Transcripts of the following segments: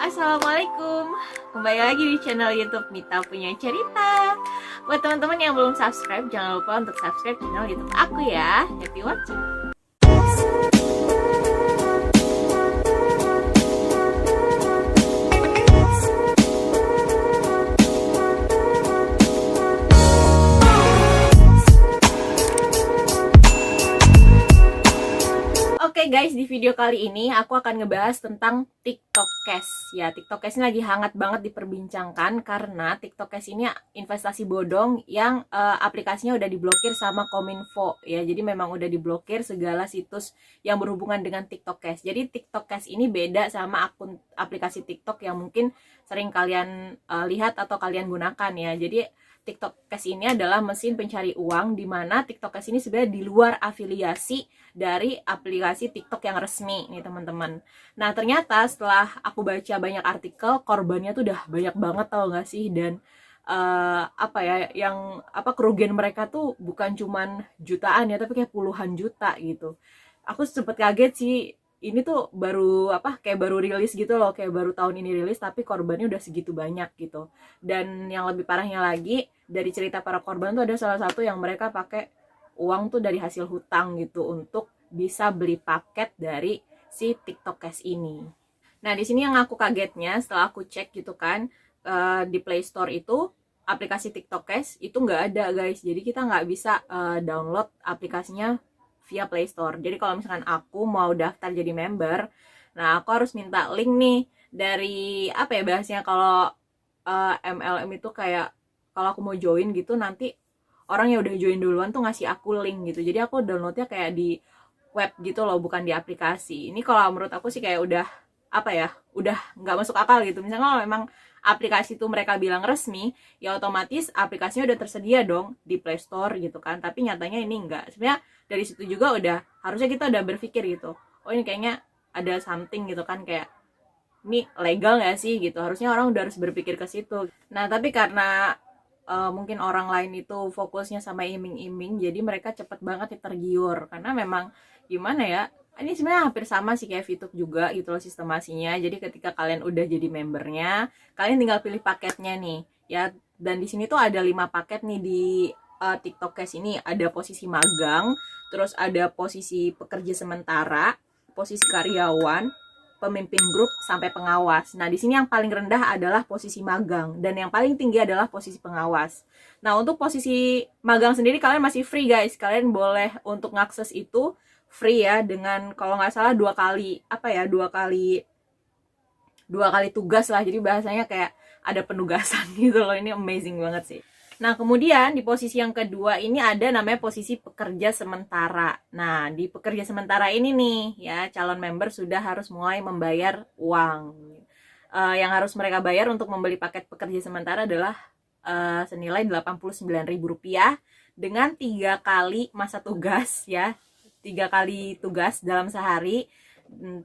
Assalamualaikum. Kembali lagi di channel YouTube Mita Punya Cerita. Buat teman-teman yang belum subscribe, jangan lupa untuk subscribe channel YouTube aku ya. Happy watching. Oke guys, di video kali ini aku akan ngebahas tentang TikTok Cash. Ya, TikTok Cash ini lagi hangat banget diperbincangkan karena TikTok Cash ini investasi bodong yang aplikasinya udah diblokir sama Kominfo. Ya, jadi memang udah diblokir segala situs yang berhubungan dengan TikTok Cash. Jadi TikTok Cash ini beda sama akun aplikasi TikTok yang mungkin sering kalian lihat atau kalian gunakan ya. Jadi TikTok Cash ini adalah mesin pencari uang di mana TikTok Cash ini sebenarnya di luar afiliasi dari aplikasi TikTok yang resmi nih teman-teman. Nah ternyata setelah aku baca banyak artikel, korbannya tuh udah banyak banget, tau gak sih? Dan kerugian mereka tuh bukan cuman jutaan ya, tapi kayak puluhan juta gitu. Aku sempet kaget sih, ini tuh baru baru rilis gitu loh, kayak baru tahun ini rilis tapi korbannya udah segitu banyak gitu. Dan yang lebih parahnya lagi, dari cerita para korban tuh ada salah satu yang mereka pakai uang tuh dari hasil hutang gitu untuk bisa beli paket dari si TikTok Cash ini. Nah, di sini yang aku kagetnya setelah aku cek gitu kan, di Play Store itu aplikasi TikTok Cash itu nggak ada guys. Jadi kita nggak bisa download aplikasinya via Play Store. Jadi kalau misalkan aku mau daftar jadi member, nah aku harus minta link nih dari bahasanya kalau MLM itu kayak kalau aku mau join gitu, nanti orang yang udah join duluan tuh ngasih aku link gitu. Jadi aku downloadnya kayak di web gitu loh, bukan di aplikasi. Ini kalau menurut aku sih kayak udah udah nggak masuk akal gitu. Misalnya kalau memang aplikasi itu mereka bilang resmi, ya otomatis aplikasinya udah tersedia dong di Play Store gitu kan. Tapi nyatanya ini enggak. Sebenarnya dari situ juga harusnya kita udah berpikir gitu, oh ini kayaknya ada something gitu kan, kayak ini legal nggak sih gitu. Harusnya orang udah harus berpikir ke situ. Nah tapi karena mungkin orang lain itu fokusnya sama iming-iming, jadi mereka cepet banget tergiur. Karena memang gimana ya, ini sebenarnya hampir sama sih kayak VTube juga gitu loh sistemasinya. Jadi ketika kalian udah jadi membernya, kalian tinggal pilih paketnya nih ya. Dan di sini tuh ada 5 paket nih di TikTok Cash ini. Ada posisi magang, terus ada posisi pekerja sementara, posisi karyawan, pemimpin grup, sampai pengawas. Nah, di sini yang paling rendah adalah posisi magang dan yang paling tinggi adalah posisi pengawas. Nah, untuk posisi magang sendiri kalian masih free guys. Kalian boleh untuk ngakses itu free ya, dengan kalau nggak salah dua kali tugas lah. Jadi bahasanya kayak ada penugasan gitu loh. Ini amazing banget sih. Nah, kemudian di posisi yang kedua ini ada namanya posisi pekerja sementara. Nah, di pekerja sementara ini nih ya, calon member sudah harus mulai membayar uang. Yang harus mereka bayar untuk membeli paket pekerja sementara adalah senilai Rp89.000 dengan 3 kali masa tugas ya. 3 kali tugas dalam sehari.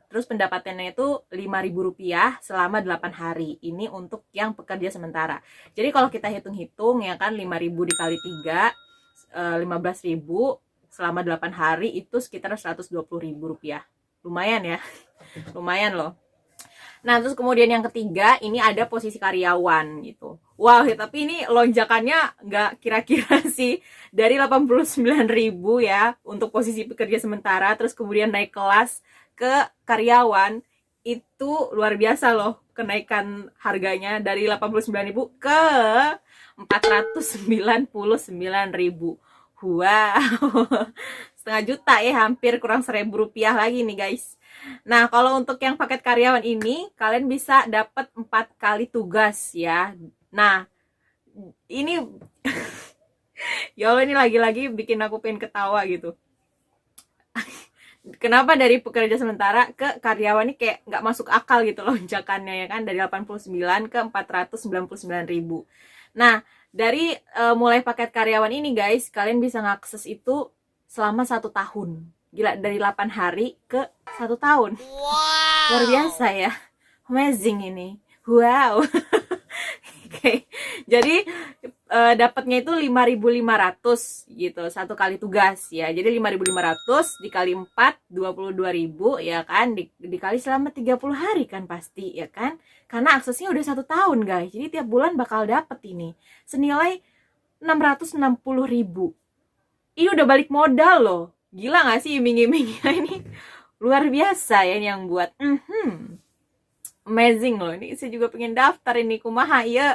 Terus pendapatannya itu Rp5.000 selama 8 hari. Ini untuk yang pekerja sementara. Jadi kalau kita hitung-hitung ya kan, 5.000 dikali 3, 15.000 selama 8 hari itu sekitar Rp120.000. Lumayan ya. Lumayan loh. Nah, terus kemudian yang ketiga, ini ada posisi karyawan gitu. Wow, ya, tapi ini lonjakannya nggak kira-kira sih. Dari 89.000 ya untuk posisi pekerja sementara, terus kemudian naik kelas ke karyawan, itu luar biasa loh kenaikan harganya dari 89.000 ke 499.000. Wow. Setengah juta ya, hampir kurang Rp1.000 lagi nih guys. Nah, kalau untuk yang paket karyawan ini kalian bisa dapat 4 kali tugas ya. Nah, ini ya Allah, ini lagi-lagi bikin aku pengen ketawa gitu. Kenapa dari pekerja sementara ke karyawan ini kayak nggak masuk akal gitu lonjakannya ya kan, dari 89 ke 499.000. Nah, dari mulai paket karyawan ini guys, kalian bisa ngakses itu selama 1 tahun. Gila, dari 8 hari ke 1 tahun. Wow. Luar biasa ya. Amazing ini. Wow. Oke. Jadi dapatnya itu 5.500 gitu satu kali tugas ya. Jadi 5.500 dikali 4 22.000 ya kan, dikali selama 30 hari kan pasti ya kan, karena aksesnya udah 1 tahun guys. Jadi tiap bulan bakal dapet ini senilai 660.000. Ini udah balik modal loh, gila gak sih iming-imingnya ini? Luar biasa ya ini yang buat amazing loh. Ini saya juga pengen daftar ini, kumaha ya.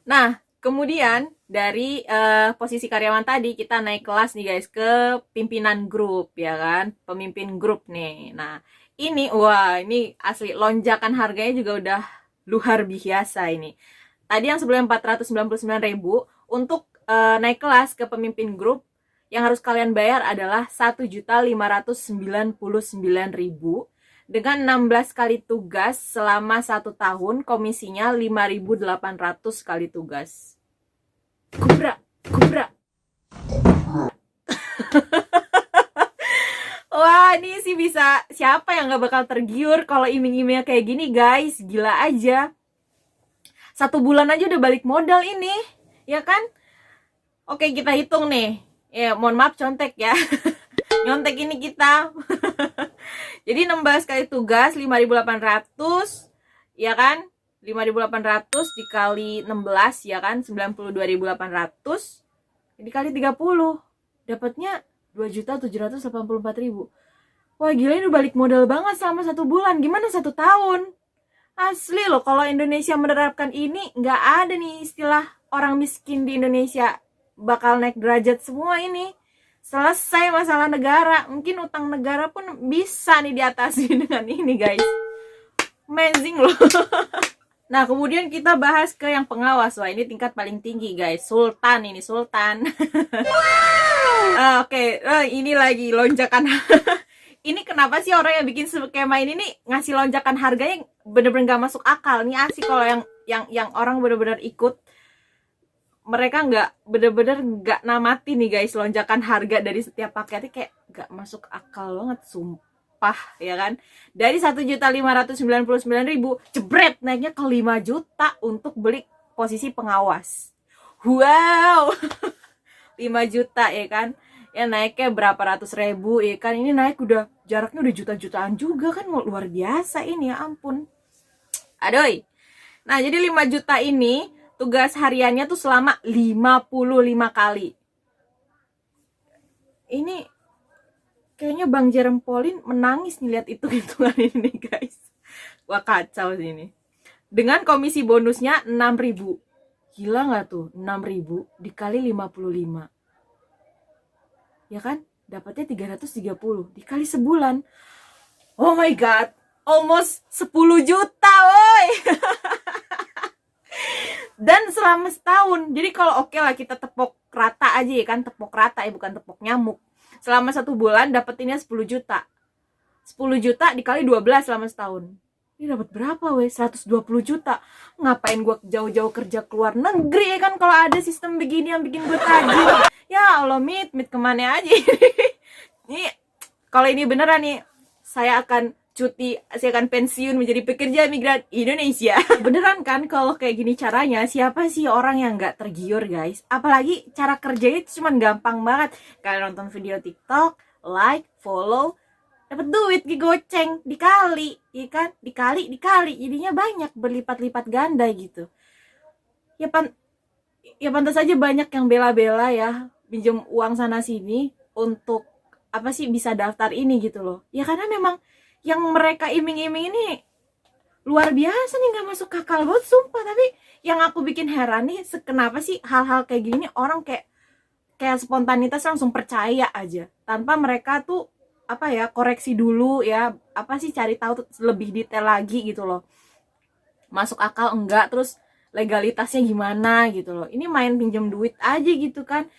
Nah, kemudian dari posisi karyawan tadi kita naik kelas nih guys ke pimpinan grup ya kan, pemimpin grup nih. Nah, ini wah, ini asli lonjakan harganya juga udah luar biasa ini. Tadi yang sebelumnya 499.000, untuk naik kelas ke pemimpin grup yang harus kalian bayar adalah 1.599.000 dengan 16 kali tugas selama 1 tahun, komisinya 5.800 kali tugas. Kubra. Wah, ini sih bisa, siapa yang gak bakal tergiur kalau iming-imingnya kayak gini guys, gila aja. 1 bulan aja udah balik modal ini, ya kan? Oke, kita hitung nih. Ya, mohon maaf contek ya. Nyontek ini kita. Jadi 16 kali tugas 5.800 ya kan, 5.800 dikali 16 ya kan, 92.800 dikali 30 dapatnya 2.784.000. Wah gila, ini balik modal banget sama 1 bulan, gimana 1 tahun. Asli loh, kalau Indonesia menerapkan ini nggak ada nih istilah orang miskin di Indonesia, bakal naik derajat semua ini. Selesai masalah negara, mungkin utang negara pun bisa nih diatasi dengan ini guys. Amazing loh. Nah kemudian kita bahas ke yang pengawas. Wah ini tingkat paling tinggi guys, Sultan ini, Sultan. Oke, ini lagi lonjakan. Ini kenapa sih orang yang bikin skema ini nih ngasih lonjakan harganya bener-bener gak masuk akal. Nih asik kalau yang orang bener-bener ikut, mereka bener-bener nggak namati nih guys lonjakan harga dari setiap paketnya, kayak nggak masuk akal banget sumpah ya kan. Dari 1.599.000 jebret naiknya ke 5 juta untuk beli posisi pengawas. Wow. 5 juta ya kan, ya naiknya berapa ratus ribu ya kan. Ini naik udah jaraknya udah juta-jutaan juga kan, luar biasa ini ya ampun. Aduh. Nah jadi 5 juta ini tugas hariannya tuh selama 55 kali. Ini kayaknya Bang Jerem Pauline menangis nih lihat hitung-hitungan ini guys. Wah kacau sih ini. Dengan komisi bonusnya 6.000. Gila gak tuh? 6.000 dikali 55. Ya kan? Dapatnya 330 dikali sebulan. Oh my god, almost 10 juta woy. Dan selama setahun. Jadi kalau oke lah kita tepok rata aja ya kan, tepok rata ya, bukan tepok nyamuk. Selama 1 bulan dapetinnya 10 juta. 10 juta dikali 12 selama setahun. Ini dapat berapa weh? 120 juta. Ngapain gue jauh-jauh kerja keluar negeri ya kan kalau ada sistem begini yang bikin gue tajir. Ya Allah, mit kemana aja. Nih kalau ini beneran nih, saya akan cuti, saya akan pensiun menjadi pekerja migran Indonesia. Beneran kan kalau kayak gini caranya, siapa sih orang yang nggak tergiur guys? Apalagi cara kerjanya itu cuma gampang banget. Kalian nonton video TikTok, like, follow, dapat duit digoceng, dikali, ya kan? Dikali, jadinya banyak, berlipat-lipat ganda gitu. Ya pantas aja banyak yang bela-bela ya, pinjam uang sana sini untuk apa sih bisa daftar ini gitu loh. Ya karena memang yang mereka iming-iming ini luar biasa nih, gak masuk akal banget sumpah. Tapi yang aku bikin heran nih, kenapa sih hal-hal kayak gini orang kayak spontanitas langsung percaya aja tanpa mereka tuh apa ya, koreksi dulu ya, apa sih, cari tahu lebih detail lagi gitu loh, masuk akal enggak, terus legalitasnya gimana gitu loh. Ini main pinjam duit aja gitu kan.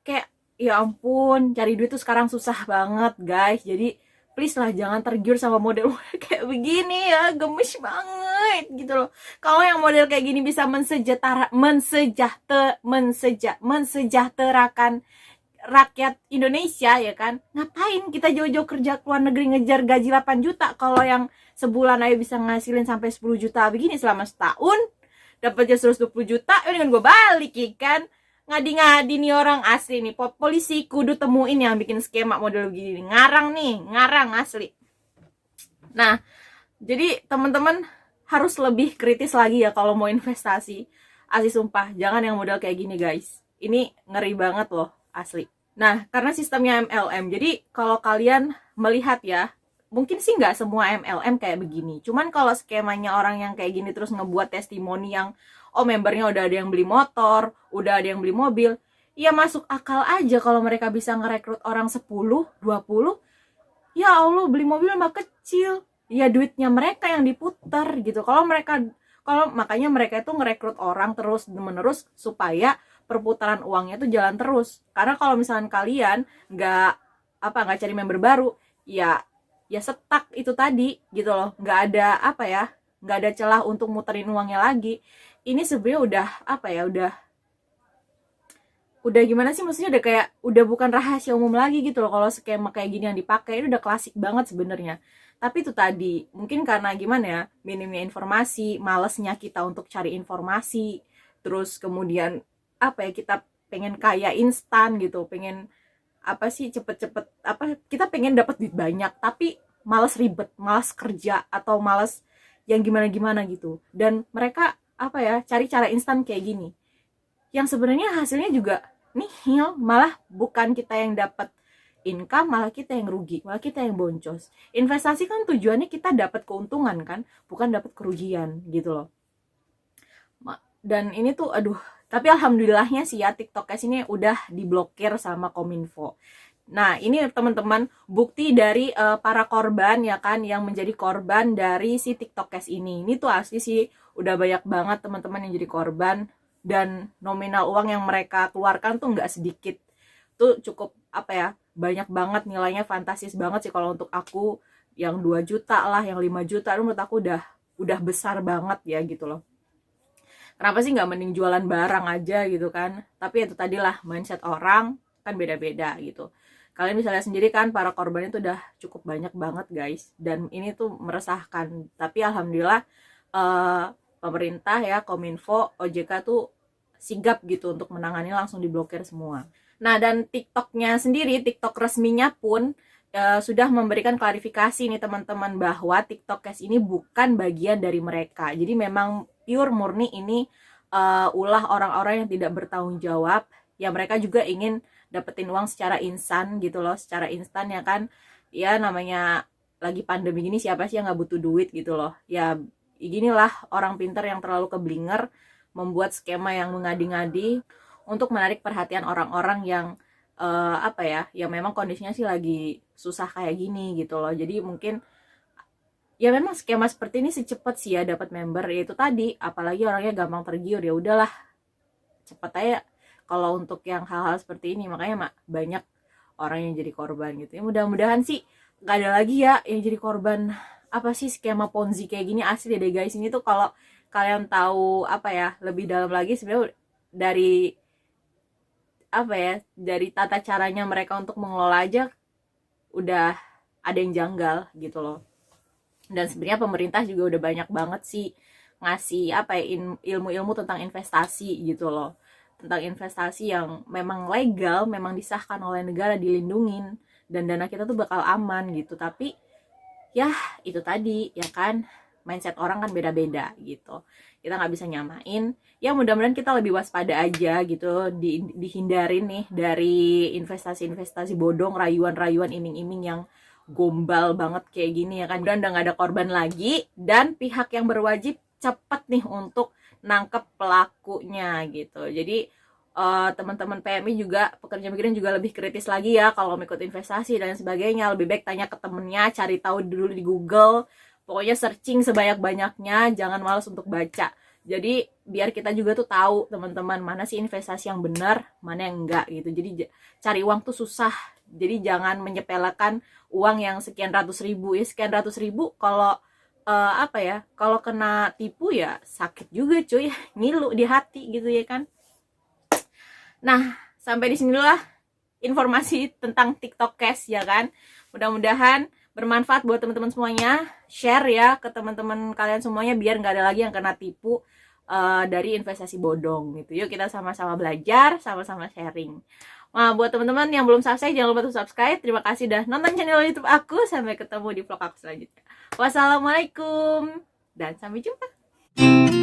Kayak ya ampun, cari duit tuh sekarang susah banget guys. Jadi please lah jangan tergiur sama model kayak begini ya, gemes banget gitu loh. Kalau yang model kayak gini bisa mensejahterakan rakyat Indonesia ya kan, ngapain kita jauh-jauh kerja ke luar negeri ngejar gaji 8 juta kalau yang sebulan aja bisa ngasilin sampai 10 juta begini selama setahun, dapatnya 120 juta, ya dengan gue balik ya kan. Ngadi-ngadi nih orang asli nih, polisi kudu temuin yang bikin skema model begini, ngarang nih, ngarang asli. Nah, jadi teman-teman harus lebih kritis lagi ya kalau mau investasi. Asli sumpah, jangan yang model kayak gini guys. Ini ngeri banget loh, asli. Nah, karena sistemnya MLM, jadi kalau kalian melihat ya, mungkin sih nggak semua MLM kayak begini. Cuman kalau skemanya orang yang kayak gini terus ngebuat testimoni yang, oh membernya udah ada yang beli motor, udah ada yang beli mobil, ya masuk akal aja kalau mereka bisa ngerekrut orang 10, 20, ya Allah beli mobil mah kecil, ya duitnya mereka yang diputar gitu. Kalau makanya mereka itu ngerekrut orang terus menerus supaya perputaran uangnya itu jalan terus. Karena kalau misalnya kalian nggak cari member baru, ya setak itu tadi gitu loh, nggak ada celah untuk muterin uangnya lagi. Ini sebenarnya udah gimana sih, maksudnya udah bukan rahasia umum lagi gitu loh kalau skema kayak gini yang dipakai. Ini udah klasik banget sebenarnya. Tapi itu tadi, mungkin karena gimana ya, minimnya informasi, malesnya kita untuk cari informasi, terus kemudian kita pengen kaya instan gitu, pengen cepet-cepet, kita pengen dapat duit banyak tapi malas ribet, malas kerja, atau malas yang gimana-gimana gitu. Dan mereka cari cara instan kayak gini, yang sebenarnya hasilnya juga nihil, malah bukan kita yang dapat income, malah kita yang rugi, malah kita yang boncos. Investasi kan tujuannya kita dapat keuntungan kan, bukan dapat kerugian gitu loh. Dan ini tuh tapi alhamdulillahnya sih ya, TikTokers ini udah diblokir sama Kominfo. Nah, ini teman-teman bukti dari para korban ya kan, yang menjadi korban dari si TikTokers ini. Ini tuh asli sih udah banyak banget teman-teman yang jadi korban, dan nominal uang yang mereka keluarkan tuh nggak sedikit. Tuh cukup banyak banget, nilainya fantastis banget sih kalau untuk aku. Yang 2 juta lah, yang 5 juta, itu menurut aku udah besar banget ya gitu loh. Kenapa sih nggak mending jualan barang aja gitu kan? Tapi itu tadilah, mindset orang kan beda-beda gitu. Kalian bisa lihat sendiri kan, para korban itu udah cukup banyak banget guys. Dan ini tuh meresahkan. Tapi alhamdulillah pemerintah ya, Kominfo, OJK tuh sigap gitu untuk menangani, langsung diblokir semua. Nah, dan TikToknya sendiri, TikTok resminya pun sudah memberikan klarifikasi nih teman-teman, bahwa TikTokers ini bukan bagian dari mereka. Jadi memang pure murni ini ulah orang-orang yang tidak bertanggung jawab, ya mereka juga ingin dapetin uang secara instan gitu loh, secara instan ya kan. Ya namanya lagi pandemi gini, siapa sih yang nggak butuh duit gitu loh. Ya inilah orang pintar yang terlalu keblinger membuat skema yang mengadi-ngadi untuk menarik perhatian orang-orang yang yang memang kondisinya sih lagi susah kayak gini gitu loh. Jadi mungkin ya memang skema seperti ini secepat sih ya dapat member, yaitu tadi, apalagi orangnya gampang tergiur, ya udahlah cepet aja kalau untuk yang hal-hal seperti ini. Makanya banyak orang yang jadi korban gitu ya. Mudah-mudahan sih nggak ada lagi ya yang jadi korban skema ponzi kayak gini. Asli deh guys, ini tuh kalau kalian tahu lebih dalam lagi sebenarnya dari tata caranya mereka untuk mengelola aja udah ada yang janggal gitu loh. Dan sebenarnya pemerintah juga udah banyak banget sih ngasih ilmu-ilmu tentang investasi gitu loh, tentang investasi yang memang legal, memang disahkan oleh negara, dilindungin, dan dana kita tuh bakal aman gitu. Tapi ya itu tadi ya kan, mindset orang kan beda-beda gitu, kita nggak bisa nyamain. Ya mudah-mudahan kita lebih waspada aja gitu, dihindarin nih dari investasi-investasi bodong, rayuan-rayuan, iming-iming yang gombal banget kayak gini ya kan. Dan udah gak ada korban lagi, dan pihak yang berwajib cepet nih untuk nangkep pelakunya gitu. Jadi teman-teman PMI juga, pekerja migran juga lebih kritis lagi ya kalau mau ikut investasi dan sebagainya. Lebih baik tanya ke temennya, cari tahu dulu di Google, pokoknya searching sebanyak-banyaknya, jangan malas untuk baca. Jadi biar kita juga tuh tahu teman-teman, mana sih investasi yang benar, mana yang enggak gitu. Jadi cari uang tuh susah, jadi jangan menyepelekan uang yang sekian ratus ribu. Ya sekian ratus ribu kalau kalau kena tipu ya sakit juga cuy, ngilu di hati gitu ya kan. Nah, sampai di sinilah informasi tentang TikTok Cash ya kan. Mudah-mudahan bermanfaat buat teman-teman semuanya. Share ya ke teman-teman kalian semuanya biar nggak ada lagi yang kena tipu dari investasi bodong gitu. Yuk kita sama-sama belajar, sama-sama sharing. Nah, buat teman-teman yang belum subscribe, jangan lupa untuk subscribe. Terima kasih udah nonton channel YouTube aku. Sampai ketemu di vlog aku selanjutnya. Wassalamualaikum dan sampai jumpa.